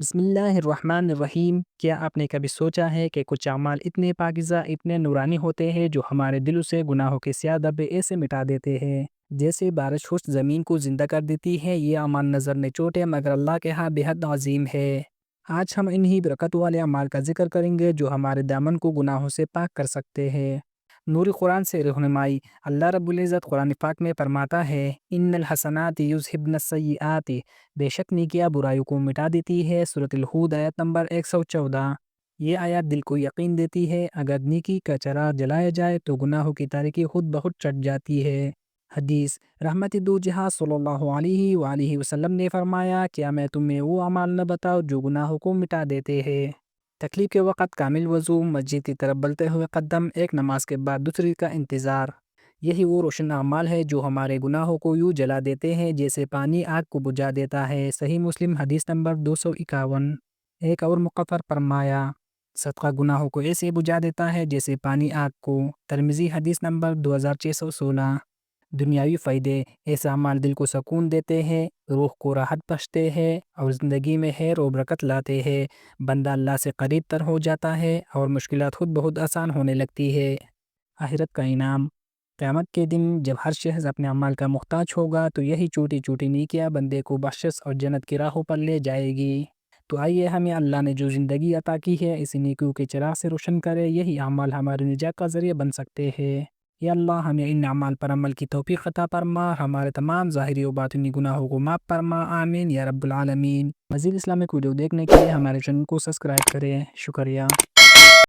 بسم اللہ الرحمن الرحیم۔ کیا آپ نے کبھی سوچا ہے کہ کچھ اعمال اتنے پاکیزہ، اتنے نورانی ہوتے ہیں جو ہمارے دلوں سے گناہوں کے سیاہ دھبے ایسے مٹا دیتے ہیں جیسے بارش خشک زمین کو زندہ کر دیتی ہے۔ یہ اعمال نظر میں چھوٹے مگر اللہ کے ہاں بے حد عظیم ہے۔ آج ہم انہی برکت والے اعمال کا ذکر کریں گے جو ہمارے دامن کو گناہوں سے پاک کر سکتے ہیں۔ نور قرآن سے رہنمائی۔ اللہ رب العزت قرآن پاک میں فرماتا ہے ان الحسنات یذھبن السیئات، بے شک نیکیاں برائیوں کو مٹا دیتی ہے۔ سورۃ الہود آیت نمبر 114۔ یہ آیت دل کو یقین دیتی ہے اگر نیکی کا چراغ جلایا جائے تو گناہوں کی تاریکی خود بخود چٹ جاتی ہے۔ حدیث۔ رحمت دو جہاں صلی اللہ علیہ وآلہ وسلم نے فرمایا کیا میں تمہیں وہ اعمال نہ بتاؤں جو گناہوں کو مٹا دیتے ہیں؟ تکلیف کے وقت کامل وضو، مسجد کی طرف بڑھتے ہوئے قدم، ایک نماز کے بعد دوسری کا انتظار، یہی وہ روشن اعمال ہے جو ہمارے گناہوں کو یوں جلا دیتے ہیں جیسے پانی آگ کو بجھا دیتا ہے۔ صحیح مسلم حدیث نمبر 251۔ ایک اور مقفر فرمایا صدقہ گناہوں کو ایسے بجھا دیتا ہے جیسے پانی آگ کو۔ ترمذی حدیث نمبر 2616۔ دنیاوی فائدے۔ ایسے اعمال دل کو سکون دیتے ہیں، روح کو راحت بخشتے ہیں اور زندگی میں خیر و برکت لاتے ہیں۔ بندہ اللہ سے قریب تر ہو جاتا ہے اور مشکلات خود بہت آسان ہونے لگتی ہے۔ آخرت کا انعام۔ قیامت کے دن جب ہر شخص اپنے اعمال کا محتاج ہوگا تو یہی چھوٹی چھوٹی نیکیاں بندے کو بخشش اور جنت کی راہوں پر لے جائے گی۔ تو آئیے ہمیں اللہ نے جو زندگی عطا کی ہے اسی نیکیوں کے چراغ سے روشن کرے، یہی اعمال ہمارے نجات کا ذریعہ بن سکتے ہیں۔ یا اللہ ہمیں ان اعمال پر عمل کی توفیق عطا فرما، ہمارے تمام ظاہری و باطنی گناہوں کو معاف فرما، آمین یا رب العالمین۔ مزید اسلامک ویڈیو دیکھنے کے لیے ہمارے چینل کو سبسکرائب کریں۔ شکریہ۔